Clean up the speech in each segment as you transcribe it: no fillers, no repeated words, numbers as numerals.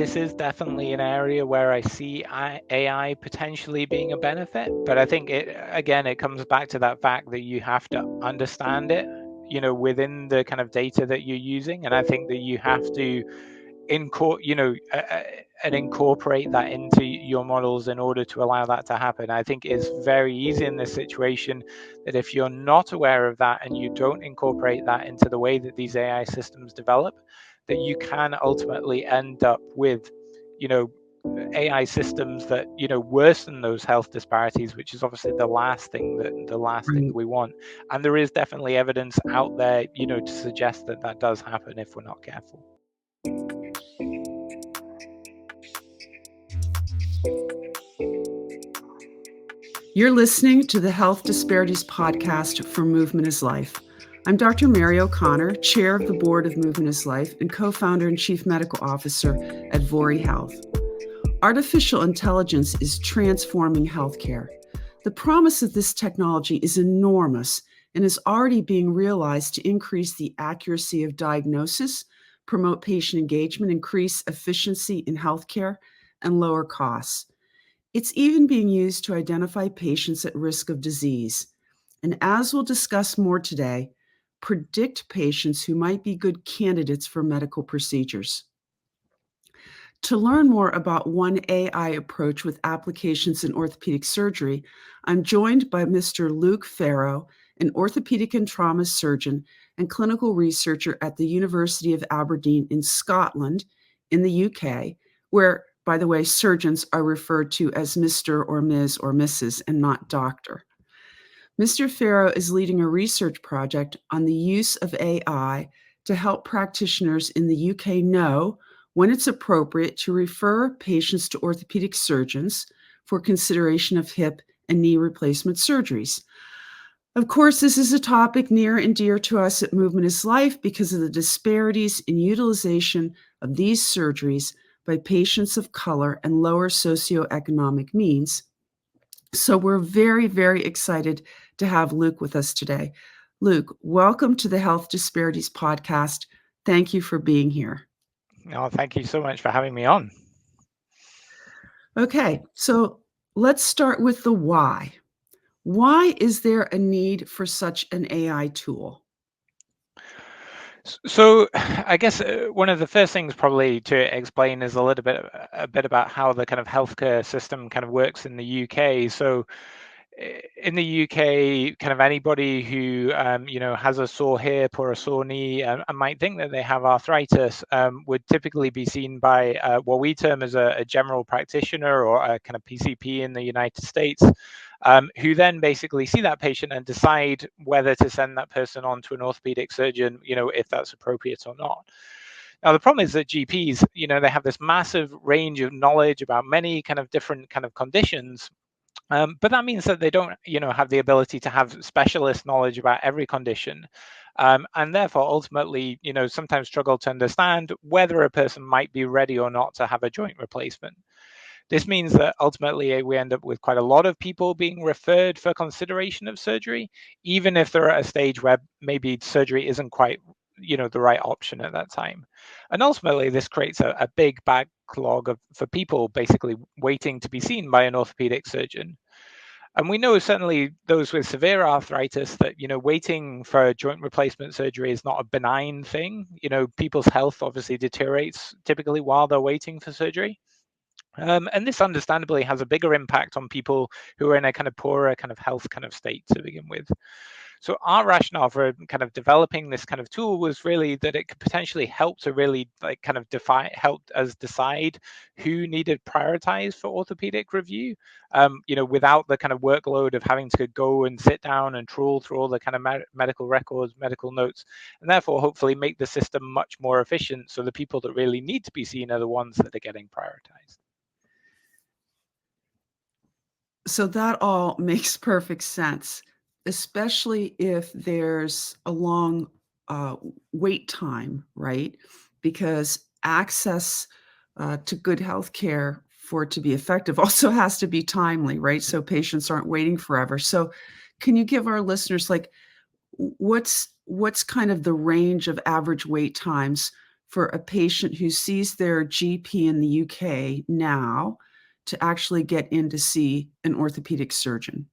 this is definitely an area where I see AI potentially being a benefit, but I think it comes back to that fact that you have to understand it, within the kind of data that you're using, and I think that you have to incorporate that into your models in order to allow that to happen. I think it's very easy in this situation that if you're not aware of that and you don't incorporate that into the way that these AI systems develop, that you can ultimately end up with, AI systems that worsen those health disparities, which is obviously the last thing that we want. And there is definitely evidence out there, to suggest that that does happen if we're not careful. You're listening to the Health Disparities podcast for Movement is Life. I'm Dr. Mary O'Connor, chair of the board of Movement is Life and co-founder and chief medical officer at Vori Health. Artificial intelligence is transforming healthcare. The promise of this technology is enormous and is already being realized to increase the accuracy of diagnosis, promote patient engagement, increase efficiency in healthcare, and lower costs. It's even being used to identify patients at risk of disease. And as we'll discuss more today, predict patients who might be good candidates for medical procedures. To learn more about one AI approach with applications in orthopedic surgery, I'm joined by Mr. Luke Farrow, an orthopedic and trauma surgeon and clinical researcher at the University of Aberdeen in Scotland, in the UK, where, by the way, surgeons are referred to as Mr. or Ms. or Mrs. and not doctor. Mr. Farrow is leading a research project on the use of AI to help practitioners in the UK know when it's appropriate to refer patients to orthopedic surgeons for consideration of hip and knee replacement surgeries. Of course, this is a topic near and dear to us at Movement is Life because of the disparities in utilization of these surgeries by patients of color and lower socioeconomic means. So we're very, very excited to have Luke with us today. Luke, welcome to the Health Disparities podcast. Thank you for being here. Oh, thank you so much for having me on. Okay, so let's start with the why. Why is there a need for such an AI tool? So I guess one of the first things probably to explain is a bit about how the kind of healthcare system kind of works in the UK. So in the UK, kind of anybody who has a sore hip or a sore knee and might think that they have arthritis would typically be seen by what we term as a general practitioner or a kind of PCP in the United States, who then basically see that patient and decide whether to send that person on to an orthopedic surgeon, if that's appropriate or not. Now, the problem is that GPs, they have this massive range of knowledge about many kind of different kind of conditions. But that means that they don't, have the ability to have specialist knowledge about every condition, and therefore ultimately, sometimes struggle to understand whether a person might be ready or not to have a joint replacement. This means that ultimately we end up with quite a lot of people being referred for consideration of surgery, even if they're at a stage where maybe surgery isn't quite the right option at that time. And ultimately, this creates a big backlog for people basically waiting to be seen by an orthopedic surgeon. And we know certainly those with severe arthritis that, waiting for a joint replacement surgery is not a benign thing. People's health obviously deteriorates typically while they're waiting for surgery. And this understandably has a bigger impact on people who are in a kind of poorer kind of health kind of state to begin with. So our rationale for kind of developing this kind of tool was really that it could potentially help to really help us decide who needed prioritized for orthopedic review, without the kind of workload of having to go and sit down and trawl through all the kind of medical records, medical notes, and therefore hopefully make the system much more efficient so the people that really need to be seen are the ones that are getting prioritized. So that all makes perfect sense, especially if there's a long wait time, right? Because access to good health care for it to be effective also has to be timely, right? So patients aren't waiting forever. So can you give our listeners what's kind of the range of average wait times for a patient who sees their GP in the UK now to actually get in to see an orthopedic surgeon?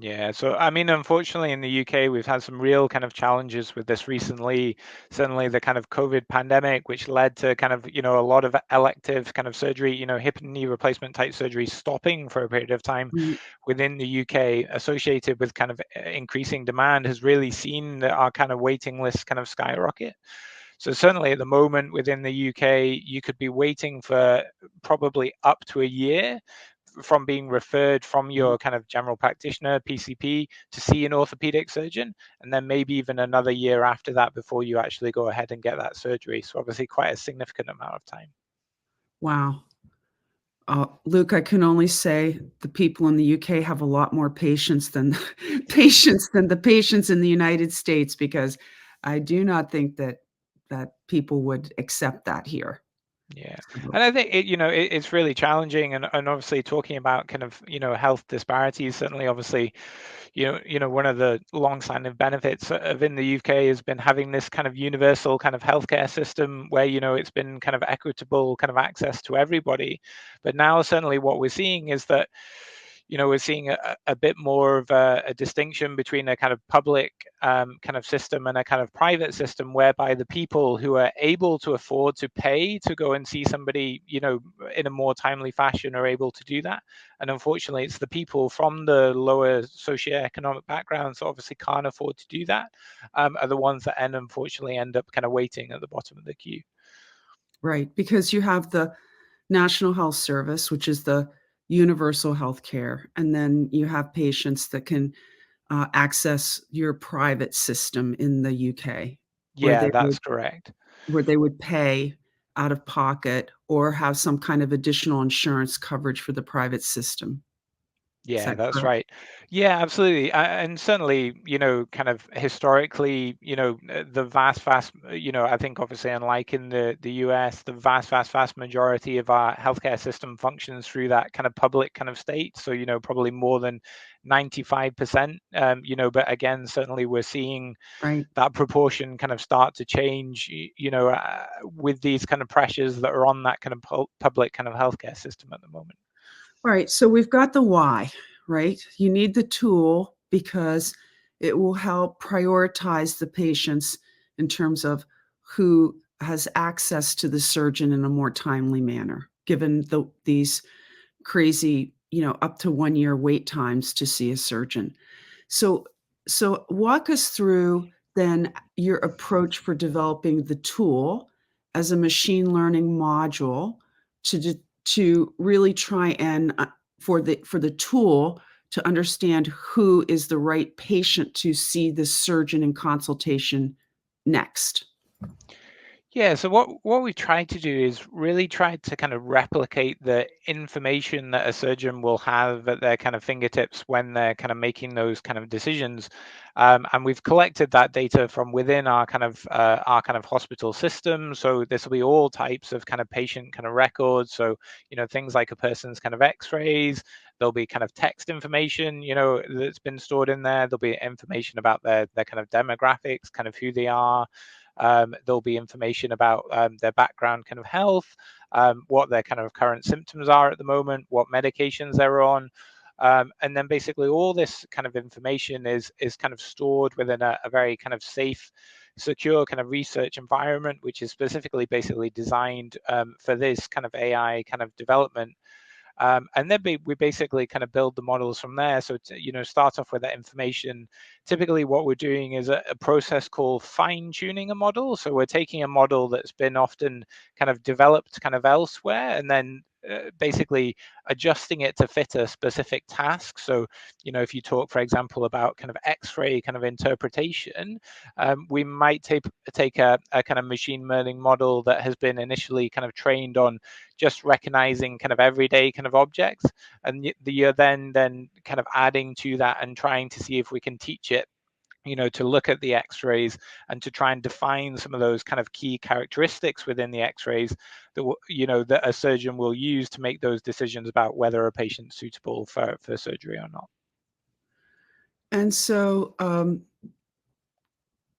Yeah, so I mean, unfortunately, in the UK, we've had some real kind of challenges with this recently. Certainly, the kind of COVID pandemic, which led to kind of, a lot of elective kind of surgery, hip and knee replacement type surgery stopping for a period of time Right. within the UK, associated with kind of increasing demand, has really seen our kind of waiting list kind of skyrocket. So certainly at the moment within the UK, you could be waiting for probably up to a year from being referred from your kind of general practitioner, PCP, to see an orthopedic surgeon, and then maybe even another year after that before you actually go ahead and get that surgery. So obviously quite a significant amount of time. Wow. Luke, I can only say the people in the UK have a lot more patience than patience than the patients in the United States, because I do not think that people would accept that here. Yeah, So, and I think it's really challenging, and obviously talking about kind of health disparities. Certainly, obviously, one of the long-standing benefits of in the UK has been having this kind of universal kind of healthcare system where it's been kind of equitable kind of access to everybody. But now certainly what we're seeing is that we're seeing a bit more of a distinction between a kind of public kind of system and a kind of private system, whereby the people who are able to afford to pay to go and see somebody, in a more timely fashion are able to do that. And unfortunately, it's the people from the lower socioeconomic backgrounds that obviously can't afford to do that, are the ones that unfortunately end up kind of waiting at the bottom of the queue. right, because you have the National Health Service, which is the universal health care, and then you have patients that can access your private system in the UK, where Yeah, that's correct. they would pay out of pocket or have some kind of additional insurance coverage for the private system. Is Yeah, that that's correct? right. Yeah, absolutely. And certainly, kind of historically, the vast, I think obviously unlike in the US, the vast majority of our healthcare system functions through that kind of public kind of state. So, probably more than 95%, but again, certainly we're seeing Right. that proportion kind of start to change, with these kind of pressures that are on that kind of public kind of healthcare system at the moment. All right. So we've got the why, right? You need the tool because it will help prioritize the patients in terms of who has access to the surgeon in a more timely manner, given these crazy, up to 1 year wait times to see a surgeon. So, so walk us through then your approach for developing the tool as a machine learning module to really try and for the tool to understand who is the right patient to see the surgeon in consultation next. Yeah, so what we tried to do is really try to kind of replicate the information that a surgeon will have at their kind of fingertips when they're kind of making those kind of decisions, and we've collected that data from within our kind of hospital system. So this will be all types of kind of patient kind of records. So things like a person's kind of X-rays. There'll be kind of text information, that's been stored in there. There'll be information about their kind of demographics, kind of who they are. There'll be information about their background kind of health, what their kind of current symptoms are at the moment, what medications they're on. And then basically all this kind of information is kind of stored within a very kind of safe, secure kind of research environment, which is specifically basically designed for this kind of AI kind of development. And then we basically kind of build the models from there. So to, start off with that information. Typically, what we're doing is a process called fine tuning a model. So we're taking a model that's been often kind of developed kind of elsewhere, and then basically adjusting it to fit a specific task. So, if you talk, for example, about kind of X-ray kind of interpretation, we might take a kind of machine learning model that has been initially kind of trained on just recognizing kind of everyday kind of objects, and you're then kind of adding to that and trying to see if we can teach it to look at the x-rays and to try and define some of those kind of key characteristics within the x-rays that that a surgeon will use to make those decisions about whether a patient's suitable for surgery or not. And so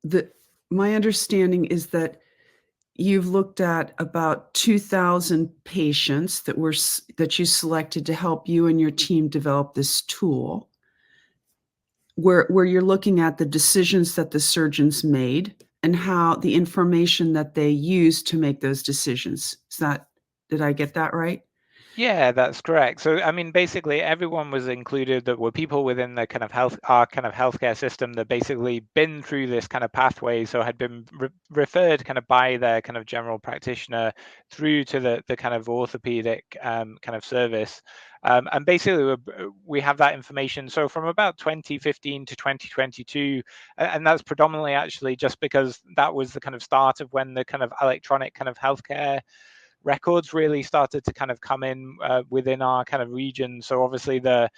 the my understanding is that you've looked at about 2,000 patients that you selected to help you and your team develop this tool, where you're looking at the decisions that the surgeons made and how the information that they used to make those decisions. Did I get that right? Yeah, that's correct. So, I mean, basically, everyone was included that were people within the kind of our kind of healthcare system that basically been through this kind of pathway, so had been referred kind of by their kind of general practitioner through to the kind of orthopedic kind of service. And basically, we have that information. So from about 2015 to 2022, and that's predominantly actually just because that was the kind of start of when the kind of electronic kind of healthcare records really started to kind of come in within our kind of region. So obviously the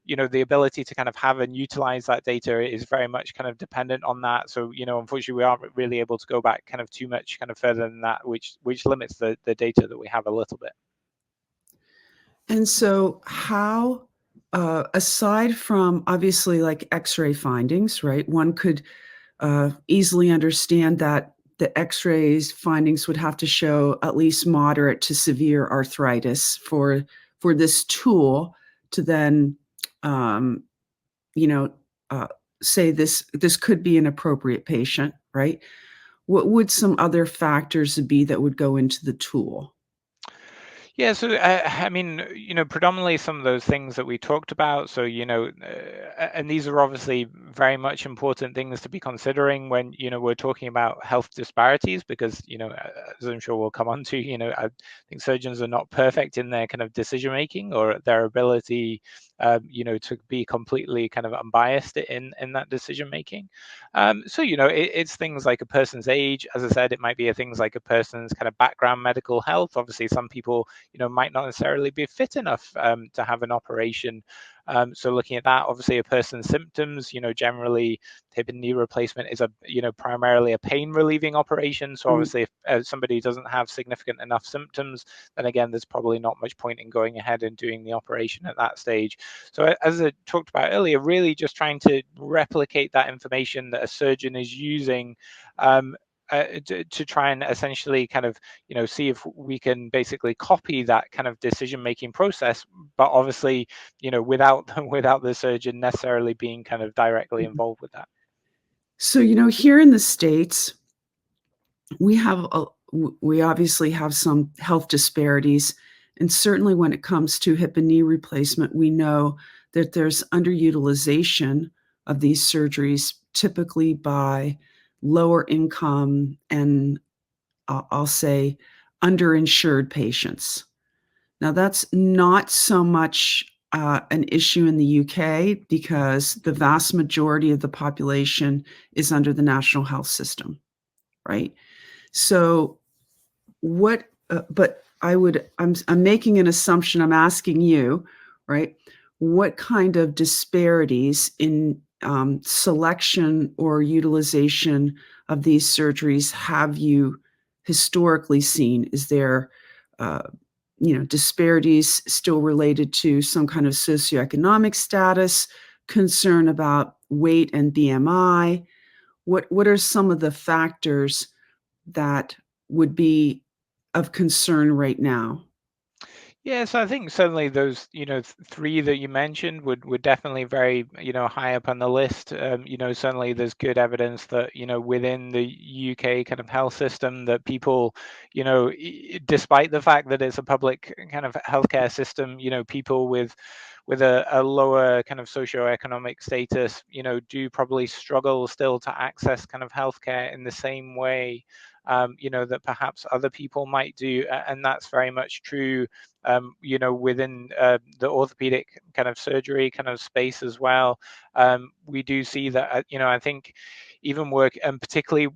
ability to kind of have and utilize that data is very much kind of dependent on that. So unfortunately we aren't really able to go back kind of too much kind of further than that, which limits the data that we have a little bit. And so how, aside from obviously like x-ray findings, right, one could easily understand that the x-rays findings would have to show at least moderate to severe arthritis for this tool to then um, you know uh, say this could be an appropriate patient, right? What would some other factors be that would go into the tool? Yeah, so I mean, predominantly some of those things that we talked about. So, and these are obviously very much important things to be considering when, we're talking about health disparities, because, as I'm sure we'll come on to, I think surgeons are not perfect in their kind of decision making or their ability, to be completely kind of unbiased in that decision making. So, it's things like a person's age. As I said, it might be things like a person's kind of background medical health. Obviously, some people might not necessarily be fit enough to have an operation. So looking at that, obviously a person's symptoms, generally hip and knee replacement is primarily a pain relieving operation. So obviously if somebody doesn't have significant enough symptoms, then again, there's probably not much point in going ahead and doing the operation at that stage. So as I talked about earlier, really just trying to replicate that information that a surgeon is using to try and essentially kind of see if we can basically copy that kind of decision making process, but obviously without without the surgeon necessarily being kind of directly involved with that. So here in the States, we obviously have some health disparities, and certainly when it comes to hip and knee replacement, we know that there's underutilization of these surgeries, typically by lower income and I'll say underinsured patients. Now, that's not so much an issue in the UK because the vast majority of the population is under the national health system, right? So, but I'm making an assumption. I'm asking you, right? What kind of disparities in selection or utilization of these surgeries have you historically seen? Is there, uh, disparities still related to some kind of socioeconomic status, concern about weight and BMI? What are some of the factors that would be of concern right now? Yeah, so I think certainly those, three that you mentioned would definitely very, high up on the list. Certainly there's good evidence that, within the UK kind of health system that people, despite the fact that it's a public kind of healthcare system, people with a lower kind of socioeconomic status, do probably struggle still to access kind of healthcare in the same way, that perhaps other people might do. And that's very much true within the orthopedic kind of surgery kind of space as well. We do see that, I think even work, and particularly,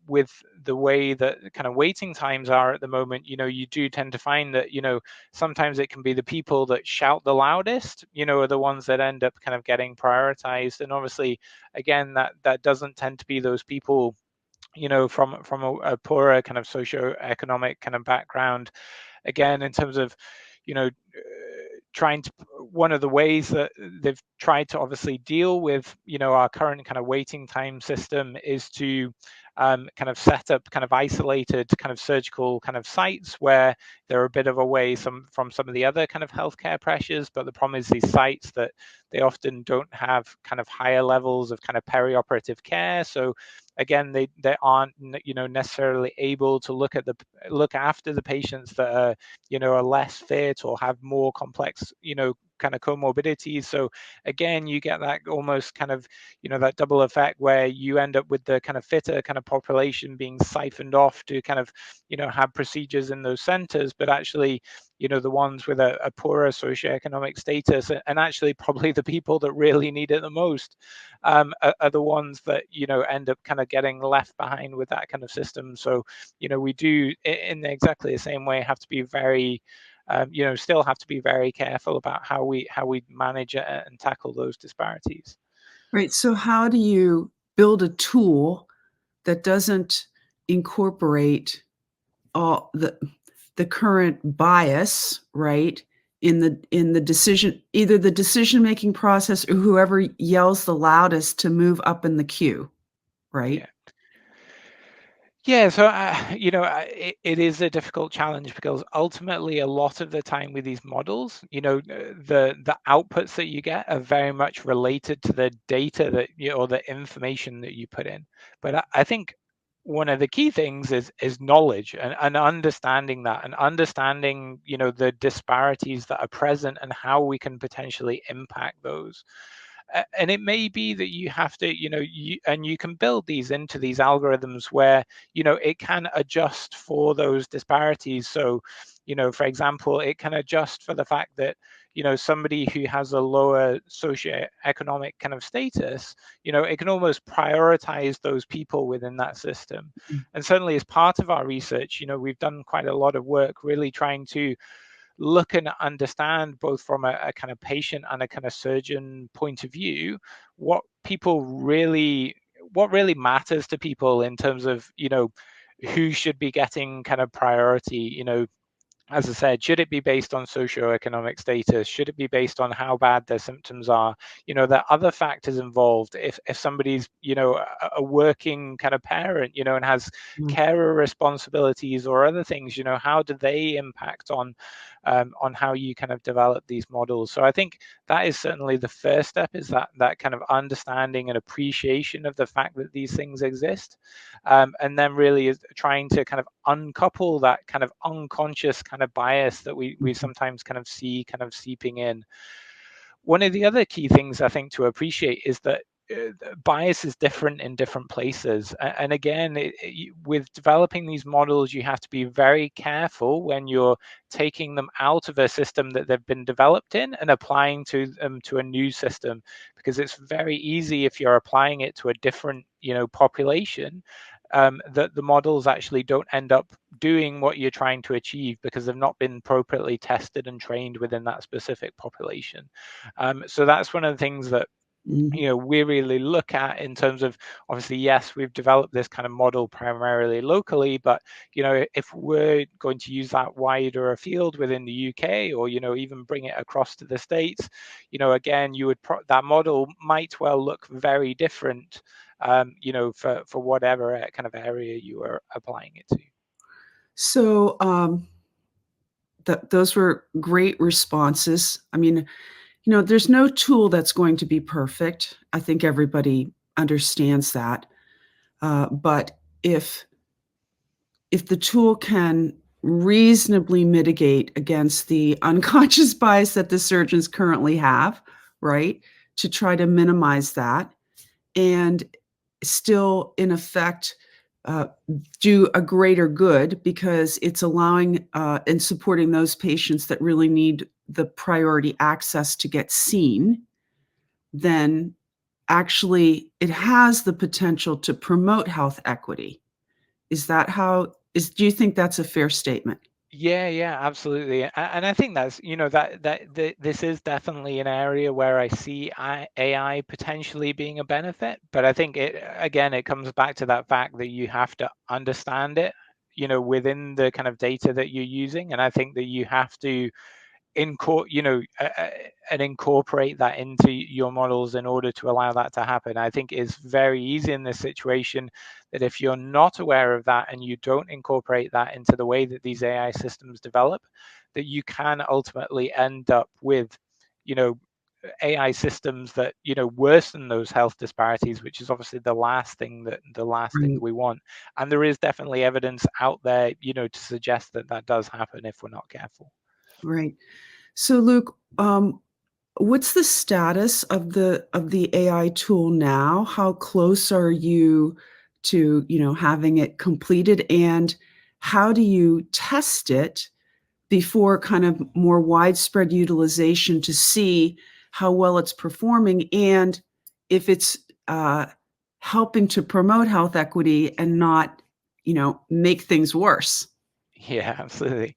with the way that kind of waiting times are at the moment, you do tend to find that, sometimes it can be the people that shout the loudest, are the ones that end up kind of getting prioritized. And obviously, again, that doesn't tend to be those people from a poorer kind of socioeconomic kind of background. Again, in terms of trying to, one of the ways that they've tried to obviously deal with our current kind of waiting time system is to kind of set up kind of isolated kind of surgical kind of sites where they're a bit of away from some of the other kind of healthcare pressures. But the problem is these sites that they often don't have kind of higher levels of kind of perioperative care. So again, they aren't necessarily able to look after the patients that are less fit or have more complex kind of comorbidities. So again, you get that almost kind of that double effect where you end up with the kind of fitter kind of population being siphoned off to kind of have procedures in those centers, but actually the ones with a poorer socioeconomic status, and actually probably the people that really need it the most, are the ones that end up kind of getting left behind with that kind of system. So we do in exactly the same way have to be very still have to be very careful about how we manage it and tackle those disparities. Right. So how do you build a tool that doesn't incorporate all the current bias, right, in the decision, either the decision-making process or whoever yells the loudest to move up in the queue, right? Yeah. Yeah, so it is a difficult challenge because ultimately a lot of the time with these models, the outputs that you get are very much related to the data that or the information that you put in. But I think one of the key things is knowledge and understanding that, and understanding the disparities that are present and how we can potentially impact those. And it may be that you have to you can build these into these algorithms where it can adjust for those disparities. So for example, it can adjust for the fact that somebody who has a lower socioeconomic kind of status, it can almost prioritize those people within that system. And certainly as part of our research, we've done quite a lot of work really trying to look and understand, both from a kind of patient and a kind of surgeon point of view, what really matters to people in terms of who should be getting kind of priority. As I said, should it be based on socioeconomic status? Should it be based on how bad their symptoms are? There are other factors involved. If somebody's, a working kind of parent, and has carer responsibilities or other things, how do they impact on how you kind of develop these models? So I think that is certainly the first step, is that kind of understanding and appreciation of the fact that these things exist. And then really is trying to kind of uncouple that kind of unconscious kind of bias that we sometimes kind of see kind of seeping in. One of the other key things I think to appreciate is that bias is different in different places. And again, with developing these models, you have to be very careful when you're taking them out of a system that they've been developed in and applying to them to a new system, because it's very easy, if you're applying it to a different population, that the models actually don't end up doing what you're trying to achieve because they've not been appropriately tested and trained within that specific population. So that's one of the things that we really look at in terms of, obviously, yes, we've developed this kind of model primarily locally, but if we're going to use that wider afield within the UK, or even bring it across to the States, again, that model might well look very different, for whatever kind of area you are applying it to. So those were great responses. I mean, there's no tool that's going to be perfect. I think everybody understands that. But if the tool can reasonably mitigate against the unconscious bias that the surgeons currently have, right, to try to minimize that, and still, in effect, do a greater good, because it's allowing and supporting those patients that really need the priority access to get seen, then actually it has the potential to promote health equity. Do you think that's a fair statement? Yeah, absolutely. And I think that's, that this is definitely an area where I see AI potentially being a benefit. But I think it comes back to that fact that you have to understand it, within the kind of data that you're using. And I think that you have to and incorporate that into your models in order to allow that to happen. I think is very easy in this situation, that if you're not aware of that and you don't incorporate that into the way that these AI systems develop, that you can ultimately end up with, AI systems that worsen those health disparities, which is obviously the last thing that Right. we want. And there is definitely evidence out there, to suggest that that does happen if we're not careful. Right. So, Luke, what's the status of the AI tool now? How close are you to, having it completed, and how do you test it before kind of more widespread utilization to see how well it's performing and if it's helping to promote health equity and not, make things worse? Yeah, absolutely.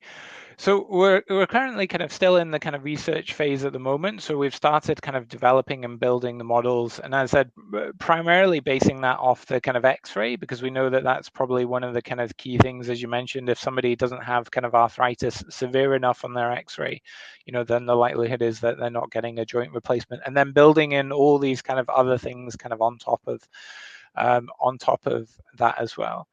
So we're currently kind of still in the kind of research phase at the moment. So we've started kind of developing and building the models, and as I said, primarily basing that off the kind of X-ray, because we know that that's probably one of the kind of key things, as you mentioned. If somebody doesn't have kind of arthritis severe enough on their X-ray, then the likelihood is that they're not getting a joint replacement, and then building in all these kind of other things kind of on top of that as well.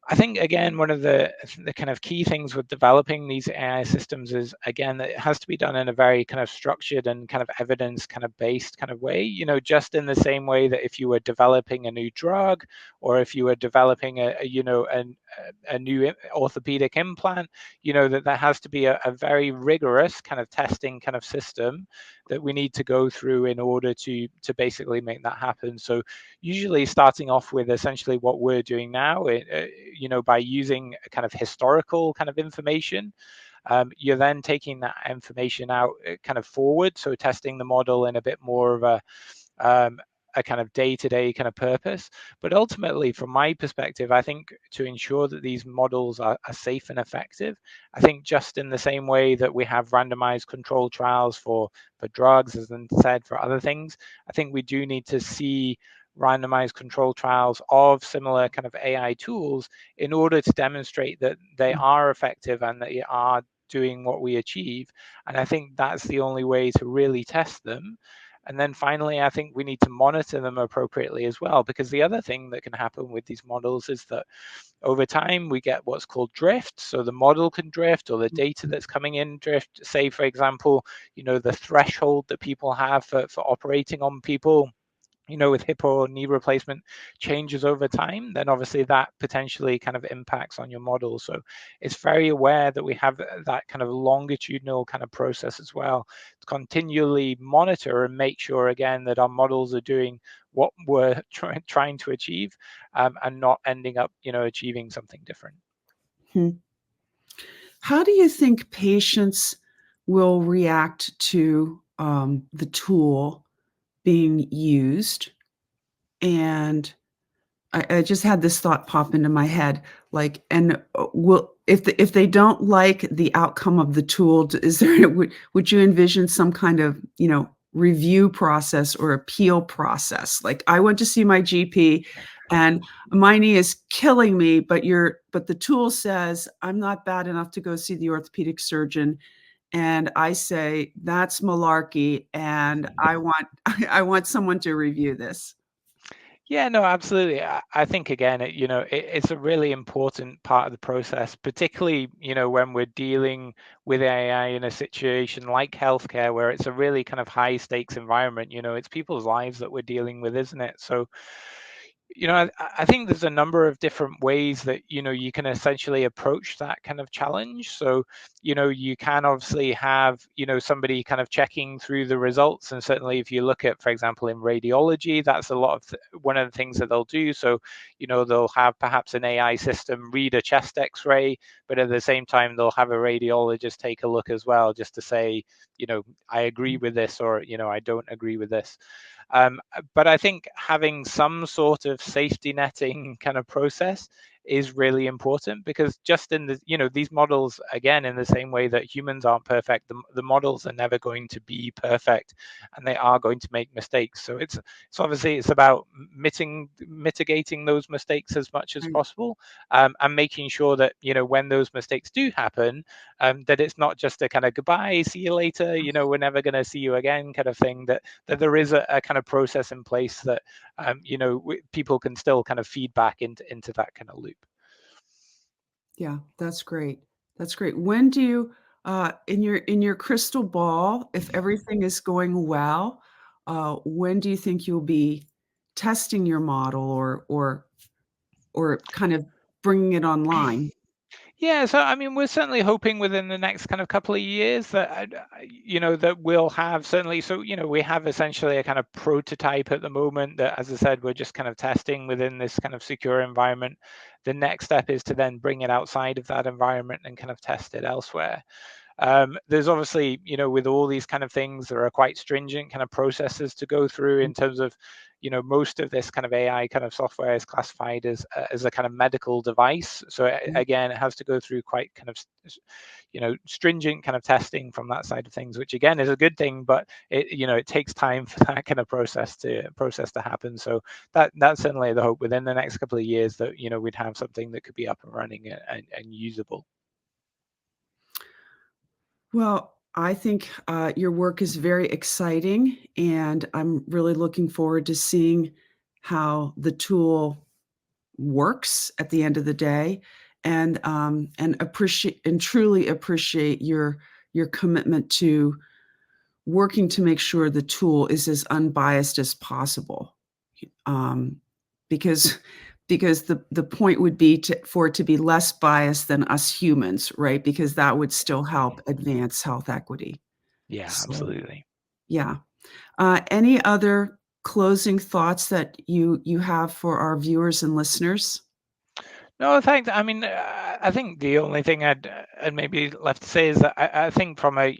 I think, again, one of the kind of key things with developing these AI systems is, again, that it has to be done in a very kind of structured and kind of evidence kind of based kind of way. Just in the same way that if you were developing a new drug, or if you were developing a new orthopedic implant, that there has to be a very rigorous kind of testing kind of system that we need to go through in order to basically make that happen. So usually starting off with essentially what we're doing now, by using kind of historical kind of information. You're then taking that information out kind of forward, so testing the model in a bit more of a kind of day-to-day kind of purpose. But ultimately, from my perspective, I think to ensure that these models are safe and effective, I think just in the same way that we have randomized control trials for drugs, as I said, for other things, I think we do need to see randomized control trials of similar kind of AI tools in order to demonstrate that they are effective and that they are doing what we achieve. And I think that's the only way to really test them. And then finally, I think we need to monitor them appropriately as well, because the other thing that can happen with these models is that over time we get what's called drift. So the model can drift, or the data that's coming in drift. Say, for example, the threshold that people have for operating on people, with hip or knee replacement changes over time, then obviously that potentially kind of impacts on your model. So it's very aware that we have that kind of longitudinal kind of process as well, to continually monitor and make sure, again, that our models are doing what we're trying to achieve, and not ending up, achieving something different. Hmm. How do you think patients will react to the tool being used? And I just had this thought pop into my head, like, and will if they don't like the outcome of the tool, is there would you envision some kind of review process or appeal process? Like, I went to see my GP, and my knee is killing me, but the tool says I'm not bad enough to go see the orthopedic surgeon, and I say that's malarkey, and I want I want someone to review this. Yeah, no, absolutely. I think, again, it's a really important part of the process, particularly, when we're dealing with AI in a situation like healthcare, where it's a really kind of high stakes environment. It's people's lives that we're dealing with, isn't it? So, I think there's a number of different ways that, you can essentially approach that kind of challenge. So, you can obviously have, somebody kind of checking through the results. And certainly if you look at, for example, in radiology, that's a lot of one of the things that they'll do. So, they'll have perhaps an AI system read a chest X-ray, but at the same time, they'll have a radiologist take a look as well, just to say, I agree with this, or, I don't agree with this. But I think having some sort of safety netting kind of process is really important, because just in the, these models, again, in the same way that humans aren't perfect, the models are never going to be perfect, and they are going to make mistakes. So it's obviously it's about mitigating those mistakes as much as possible, and making sure that, when those mistakes do happen, that it's not just a kind of goodbye, see you later, we're never going to see you again kind of thing, that there is a kind of process in place that, people can still kind of feed back into that kind of loop. Yeah, that's great. That's great. When do you, in your crystal ball, if everything is going well, when do you think you'll be testing your model, or kind of bringing it online? Yeah, so I mean, we're certainly hoping within the next kind of couple of years that, that we'll have certainly. So, we have essentially a kind of prototype at the moment that, as I said, we're just kind of testing within this kind of secure environment. The next step is to then bring it outside of that environment and kind of test it elsewhere. There's obviously, with all these kind of things, there are quite stringent kind of processes to go through in terms of, most of this kind of AI kind of software is classified as a kind of medical device. So again, it has to go through quite kind of, stringent kind of testing from that side of things, which again is a good thing, but it takes time for that kind of process to happen. So that's certainly the hope within the next couple of years, that, we'd have something that could be up and running and usable. Well, I think your work is very exciting, and I'm really looking forward to seeing how the tool works at the end of the day, and appreciate and truly appreciate your commitment to working to make sure the tool is as unbiased as possible. Um, because the point would be for it to be less biased than us humans, right? Because that would still help advance health equity. Yeah, So, absolutely. yeah. Any other closing thoughts that you have for our viewers and listeners? No, thanks. I mean, I think the only thing I'd maybe left to say is that I think from a,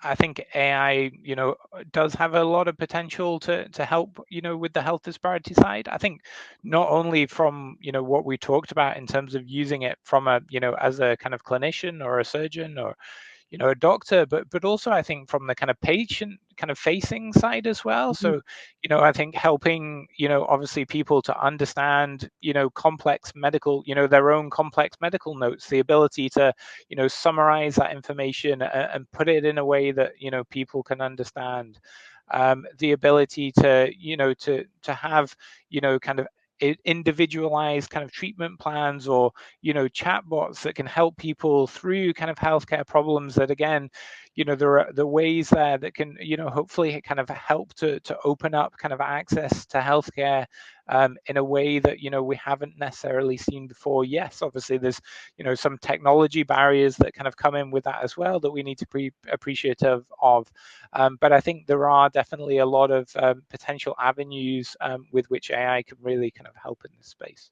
I think AI, does have a lot of potential to help, with the health disparity side. I think not only from, what we talked about in terms of using it from a, as a kind of clinician or a surgeon or, a doctor, but also I think from the kind of patient kind of facing side as well. Mhm, So, I think helping, obviously people to understand, complex medical, their own complex medical notes, the ability to, summarize that information and put it in a way that, people can understand. The ability to, to have, kind of individualized kind of treatment plans, or, chatbots that can help people through kind of healthcare problems, that again, there are the ways there that can, hopefully kind of help to open up kind of access to healthcare, in a way that, we haven't necessarily seen before. Yes, obviously there's, some technology barriers that kind of come in with that as well, that we need to be appreciative of. But I think there are definitely a lot of potential avenues, with which AI can really kind of help in this space.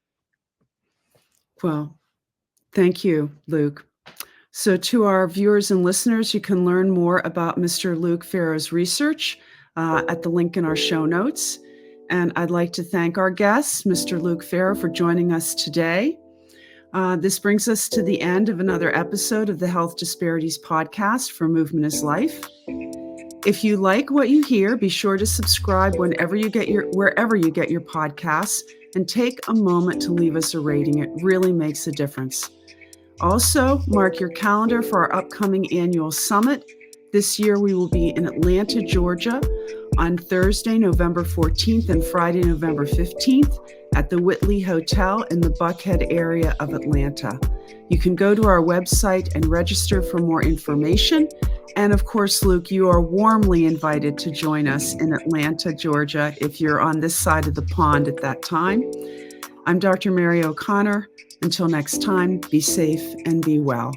Well, thank you, Luke. So, to our viewers and listeners, you can learn more about Mr. Luke Farrow's research at the link in our show notes. And I'd like to thank our guest, Mr. Luke Farrow, for joining us today. This brings us to the end of another episode of the Health Disparities Podcast for Movement is Life. If you like what you hear, be sure to subscribe wherever you get your podcasts, and take a moment to leave us a rating. It really makes a difference. Also, mark your calendar for our upcoming annual summit. This year, we will be in Atlanta, Georgia, on Thursday, November 14th and Friday, November 15th at the Whitley Hotel in the Buckhead area of Atlanta. You can go to our website and register for more information. And of course, Luke, you are warmly invited to join us in Atlanta, Georgia, if you're on this side of the pond at that time. I'm Dr. Mary O'Connor. Until next time, be safe and be well.